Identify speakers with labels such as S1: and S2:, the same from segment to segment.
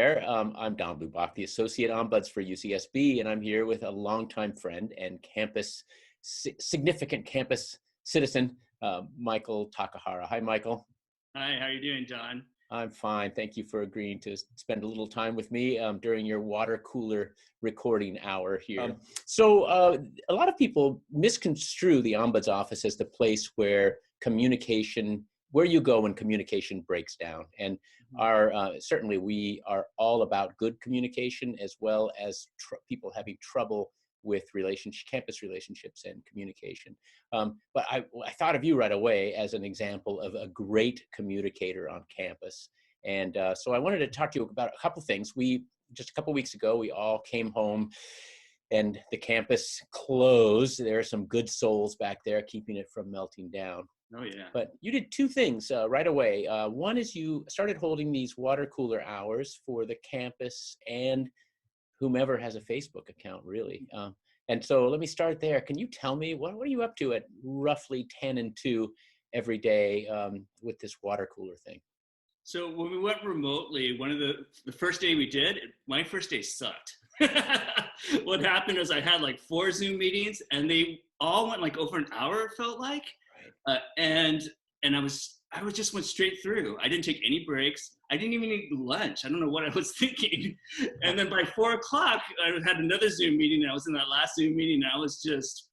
S1: there. I'm Don Lubach, the Associate Ombuds for UCSB, and I'm here with a longtime friend and significant campus citizen, Michael Takahara. Hi, Michael.
S2: Hi, how are you doing, Don?
S1: I'm fine. Thank you for agreeing to spend a little time with me during your water cooler recording hour here. So a lot of people misconstrue the Ombuds office as the place where where you go when communication breaks down. And certainly we are all about good communication, as well as people having trouble with campus relationships and communication. But I thought of you right away as an example of a great communicator on campus. And so I wanted to talk to you about a couple things. Just a couple weeks ago, we all came home and the campus closed. There are some good souls back there keeping it from melting down.
S2: Oh, yeah.
S1: But you did two things right away. One is you started holding these water cooler hours for the campus and whomever has a Facebook account, really. And so let me start there. Can you tell me, what are you up to at roughly 10 and 2 every day with this water cooler thing?
S2: So when we went remotely, one of the first day we did, my first day sucked. What happened is I had like 4 Zoom meetings and they all went like over an hour, it felt like. Right. And I just went straight through. I didn't take any breaks. I didn't even eat lunch. I don't know what I was thinking. And then by 4 o'clock, I had another Zoom meeting. And I was in that last Zoom meeting and I was just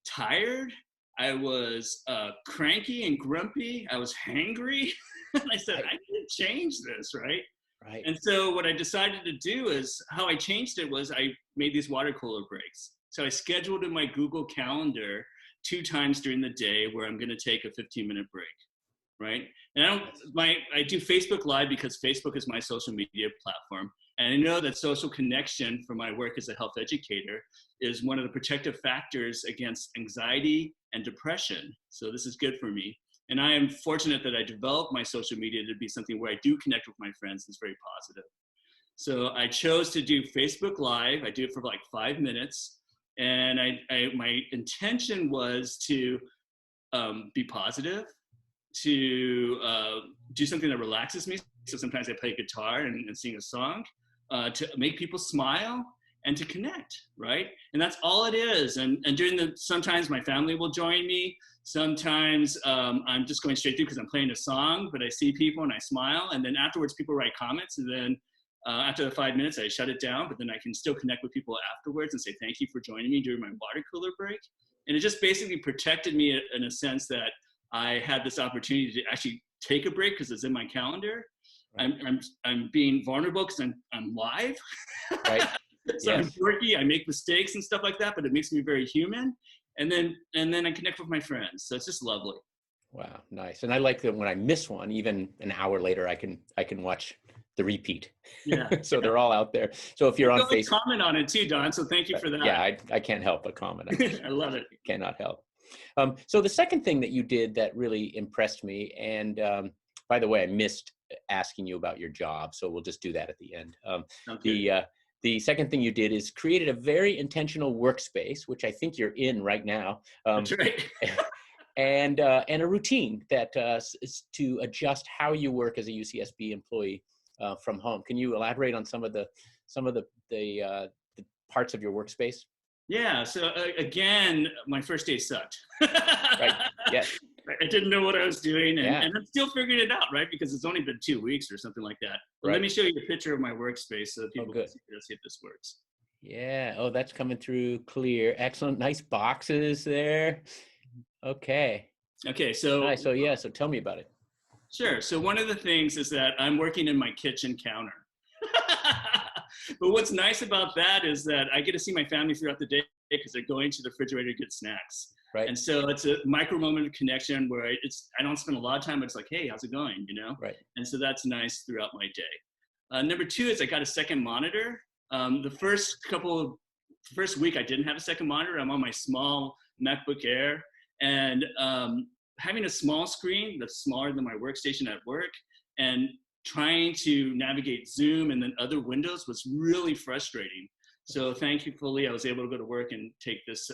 S2: tired. I was cranky and grumpy. I was hangry. And I said, I need to change this, right?
S1: Right.
S2: And so what I decided to do is, how I changed it was I made these water cooler breaks. So I scheduled in my Google Calendar 2 times during the day where I'm going to take a 15-minute break, right? And I do Facebook Live because Facebook is my social media platform. And I know that social connection for my work as a health educator is one of the protective factors against anxiety and depression. So this is good for me. And I am fortunate that I developed my social media to be something where I do connect with my friends. It's very positive. So I chose to do Facebook Live. I do it for like 5 minutes. And my intention was to be positive, to do something that relaxes me. So sometimes I play guitar and sing a song, to make people smile and to connect, right? And that's all it is. And sometimes my family will join me. Sometimes I'm just going straight through because I'm playing a song, but I see people and I smile. And then afterwards, people write comments. And then after the 5 minutes, I shut it down, but then I can still connect with people afterwards and say, thank you for joining me during my water cooler break. And it just basically protected me in a sense that I had this opportunity to actually take a break because it's in my calendar. Right. I'm being vulnerable because I'm live. Right. So yes. I'm quirky, I make mistakes and stuff like that, but it makes me very human. And then I connect with my friends. So it's just lovely.
S1: Wow, nice. And I like that when I miss one, even an hour later, I can watch the repeat.
S2: Yeah.
S1: So they're all out there. So if you're on Facebook,
S2: comment on it too, Don. So thank you for that.
S1: Yeah, I can't help but comment.
S2: I love it.
S1: Cannot help. So the second thing that you did that really impressed me, and by the way, I missed asking you about your job, so we'll just do that at the end. The second thing you did is created a very intentional workspace, which I think you're in right now.
S2: That's right.
S1: and a routine that is to adjust how you work as a UCSB employee from home. Can you elaborate on some of the parts of your workspace?
S2: Yeah. So again, my first day sucked.
S1: Right. Yes.
S2: I didn't know what I was doing, and I'm still figuring it out, right? Because it's only been 2 weeks or something like that. But Let me show you a picture of my workspace so that people can see if this works.
S1: Yeah. Oh, that's coming through clear. Excellent. Nice boxes there. Okay.
S2: Okay. So
S1: nice. So yeah. So tell me about it.
S2: Sure. So one of the things is that I'm working in my kitchen counter. But what's nice about that is that I get to see my family throughout the day because they're going to the refrigerator to get snacks. Right. And so it's a micro moment of connection where I don't spend a lot of time, but it's like, hey, how's it going? You know? Right. And so that's nice throughout my day. Number 2 is I got a second monitor. The first week I didn't have a second monitor. I'm on my small MacBook Air, and having a small screen that's smaller than my workstation at work and trying to navigate Zoom and then other windows was really frustrating. So thankfully, I was able to go to work and take this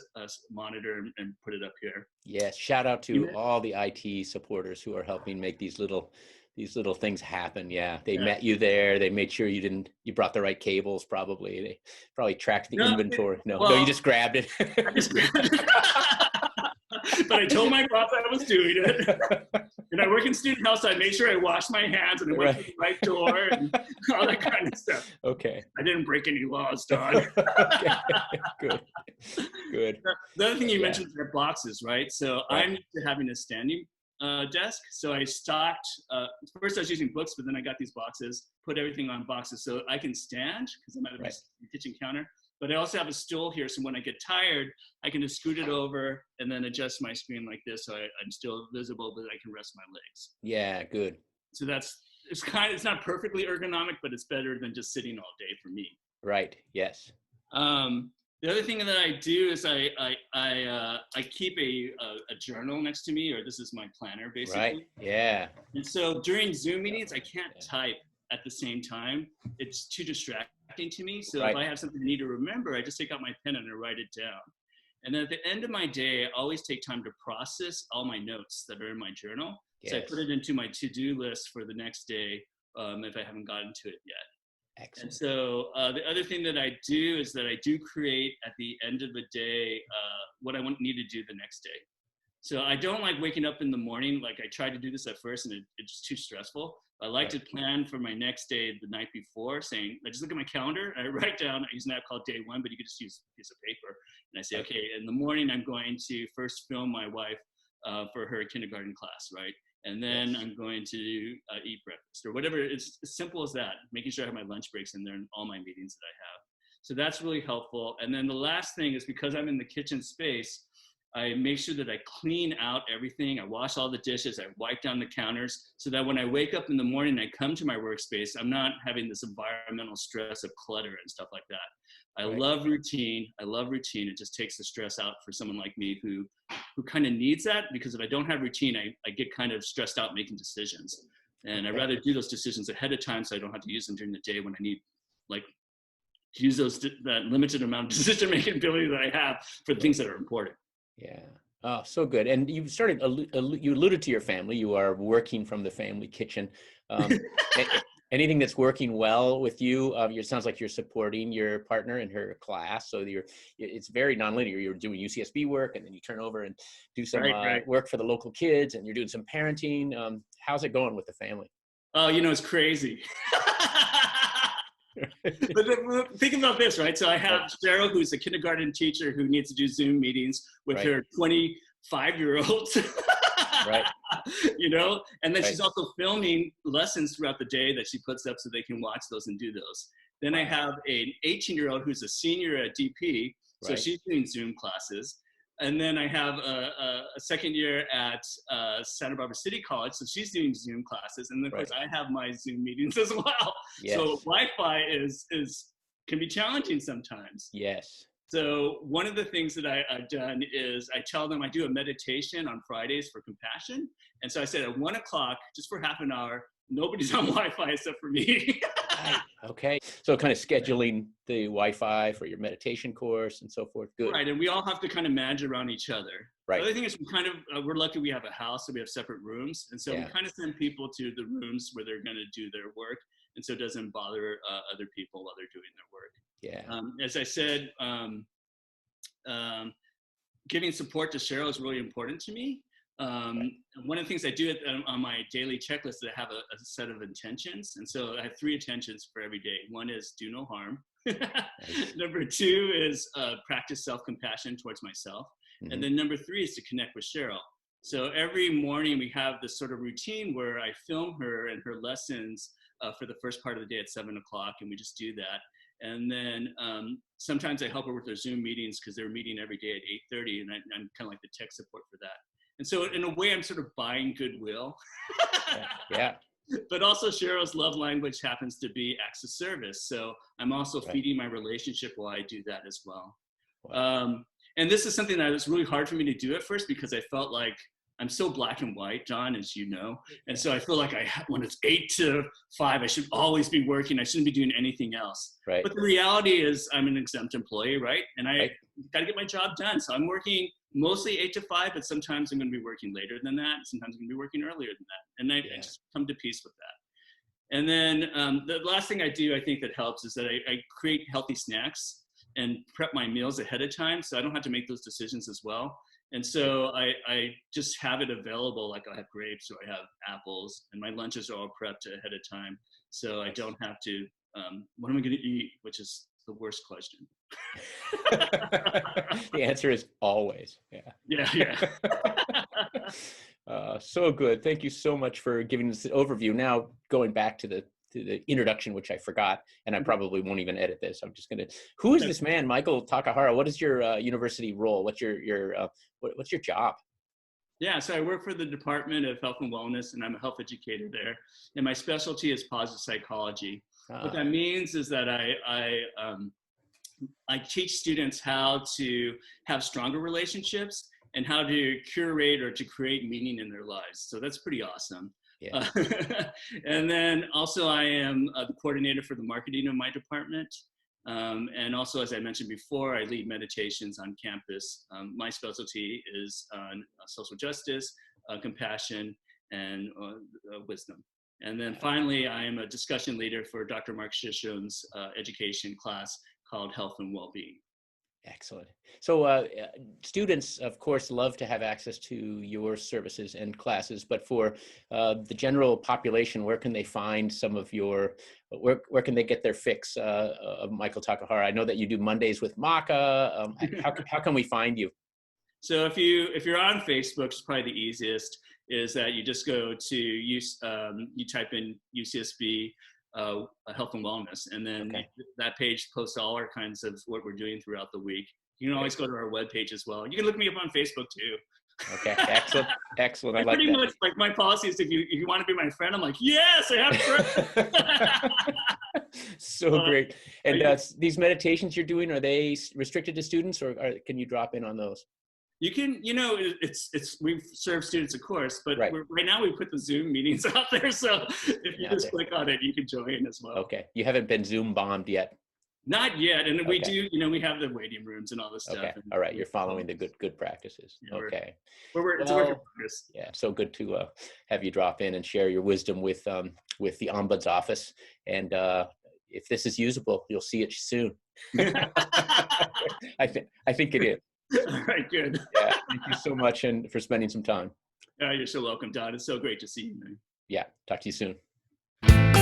S2: monitor and put it up here.
S1: Yes, shout out to all the IT supporters who are helping make these little these little things happen. Yeah. They met you there. They made sure you brought the right cables probably. They probably tracked the inventory. No, you just grabbed it.
S2: I just grabbed it. But I told my boss I was doing it. And I work in student health, so I made sure I washed my hands and I went through the right door and all that kind of stuff.
S1: Okay.
S2: I didn't break any laws, Don.
S1: Okay. Good.
S2: The other thing you mentioned are boxes, right? So I'm used to having a standing desk. So I stocked, first I was using books, but then I got these boxes, put everything on boxes so I can stand because I'm at my kitchen counter. But I also have a stool here, so when I get tired, I can just scoot it over and then adjust my screen like this, so I'm still visible, but I can rest my legs.
S1: Yeah, good.
S2: So it's not perfectly ergonomic, but it's better than just sitting all day for me.
S1: Right. Yes.
S2: The other thing that I do is I keep a journal next to me, or this is my planner basically.
S1: Right. Yeah.
S2: And so during Zoom meetings, I can't type at the same time. It's too distracting to me. So if I have something I need to remember, I just take out my pen and I write it down. And then at the end of my day, I always take time to process all my notes that are in my journal. Yes. So I put it into my to-do list for the next day if I haven't gotten to it yet.
S1: Excellent.
S2: And so the other thing that I do is that I do create at the end of the day what I need to do the next day. So I don't like waking up in the morning. Like I tried to do this at first and it's just too stressful. I like to plan for my next day the night before, saying, I just look at my calendar and I write down, I use an app called Day One, but you could just use a piece of paper. And I say, okay, in the morning, I'm going to first film my wife for her kindergarten class, right? And then I'm going to eat breakfast or whatever. It's as simple as that, making sure I have my lunch breaks in there and all my meetings that I have. So that's really helpful. And then the last thing is because I'm in the kitchen space, I make sure that I clean out everything. I wash all the dishes. I wipe down the counters so that when I wake up in the morning and I come to my workspace, I'm not having this environmental stress of clutter and stuff like that. I love routine. I love routine. It just takes the stress out for someone like me who kind of needs that, because if I don't have routine, I get kind of stressed out making decisions. And I'd rather do those decisions ahead of time so I don't have to use them during the day when I need to use that limited amount of decision-making ability that I have for the things that are important.
S1: Yeah. Oh, so good. And you you alluded to your family. You are working from the family kitchen. Anything that's working well with you? It sounds like you're supporting your partner in her class. So it's very nonlinear. You're doing UCSB work and then you turn over and do some work for the local kids and you're doing some parenting. How's it going with the family?
S2: Oh, it's crazy. But think about this, right? So I have Cheryl, who's a kindergarten teacher who needs to do Zoom meetings with her 25-year-olds. Right. And then she's also filming lessons throughout the day that she puts up so they can watch those and do those. Then I have an 18-year-old who's a senior at DP, so she's doing Zoom classes. And then I have a second year at Santa Barbara City College, so she's doing Zoom classes. And of course, I have my Zoom meetings as well. Yes. So Wi-Fi can be challenging sometimes.
S1: Yes.
S2: So one of the things that I've done is I tell them I do a meditation on Fridays for compassion. And so I said at 1 o'clock, just for half an hour, nobody's on Wi-Fi except for me.
S1: Right. Okay. So kind of scheduling the Wi-Fi for your meditation course and so forth. Good.
S2: Right. And we all have to kind of manage around each other.
S1: Right.
S2: The other thing is we're lucky we have a house, so we have separate rooms. And so we kind of send people to the rooms where they're going to do their work. And so it doesn't bother other people while they're doing their work.
S1: Yeah.
S2: As I said, giving support to Cheryl is really important to me. One of the things I do on my daily checklist is I have a set of intentions. And so I have 3 intentions for every day. One is do no harm. Number 2 is practice self-compassion towards myself. Mm-hmm. And then number 3 is to connect with Cheryl. So every morning we have this sort of routine where I film her and her lessons for the first part of the day at 7 o'clock, and we just do that. And then sometimes I help her with her Zoom meetings because they're meeting every day at 8:30, and I'm kind of like the tech support for that. And so in a way, I'm sort of buying goodwill.
S1: Yeah.
S2: But also Cheryl's love language happens to be acts of service. So I'm also feeding my relationship while I do that as well. Wow. And this is something that was really hard for me to do at first because I felt like I'm so black and white, John, as you know. And so I feel like when it's 8 to 5, I should always be working. I shouldn't be doing anything else. Right. But the reality is I'm an exempt employee, right? And I got to get my job done. So I'm working mostly 8 to 5, but sometimes I'm going to be working later than that. Sometimes I'm going to be working earlier than that. And I just come to peace with that. And then the last thing I do, I think that helps, is that I create healthy snacks and prep my meals ahead of time, so I don't have to make those decisions as well. And so I just have it available, like I have grapes or I have apples, and my lunches are all prepped ahead of time. So I don't have to, what am I going to eat? Which is the worst question.
S1: The answer is always,
S2: Yeah.
S1: So good. Thank you so much for giving us the overview. Now, going back to the introduction, which I forgot, and I probably won't even edit this. I'm just going to, who is this man, Michael Takahara? What is your university role? What's what's your job?
S2: Yeah, so I work for the Department of Health and Wellness, and I'm a health educator there. And my specialty is positive psychology. What that means is that I teach students how to have stronger relationships and how to curate or to create meaning in their lives. So that's pretty awesome. Yeah. And then also I am the coordinator for the marketing of my department. And also, as I mentioned before, I lead meditations on campus. My specialty is on social justice, compassion, and wisdom. And then finally, I am a discussion leader for Dr. Mark Shisham's education class called Health and Wellbeing.
S1: Excellent. So students, of course, love to have access to your services and classes, but for the general population, where can they find some of your, where can they get their fix of Michael Takahara? I know that you do Mondays with Maka. How can we find you?
S2: So if you're on Facebook, it's probably the easiest, is that you just go to, you type in UCSB Health and Wellness, and then that page posts all our kinds of what we're doing throughout the week. You can always go to our webpage as well. You can look me up on Facebook too.
S1: Okay, excellent. I like
S2: pretty
S1: that.
S2: much, like, my policy is if you want to be my friend, I'm like, yes, I have friends.
S1: So great. And these meditations you're doing, are they restricted to students, or can you drop in on those?
S2: You can, we serve students, of course, but right now we put the Zoom meetings out there. So if you just click on it, you can join as well.
S1: Okay. You haven't been Zoom bombed yet?
S2: Not yet. And we do, we have the waiting rooms and all this stuff.
S1: Okay. All right. You're following the good practices.
S2: Yeah,
S1: okay.
S2: It's a work in progress.
S1: Yeah. So good to have you drop in and share your wisdom with the Ombuds office. And if this is usable, you'll see it soon. I think it is.
S2: All right, good.
S1: Yeah, thank you so much and for spending some time.
S2: You're so welcome, Don. It's so great to see you, man.
S1: Yeah, talk to you soon.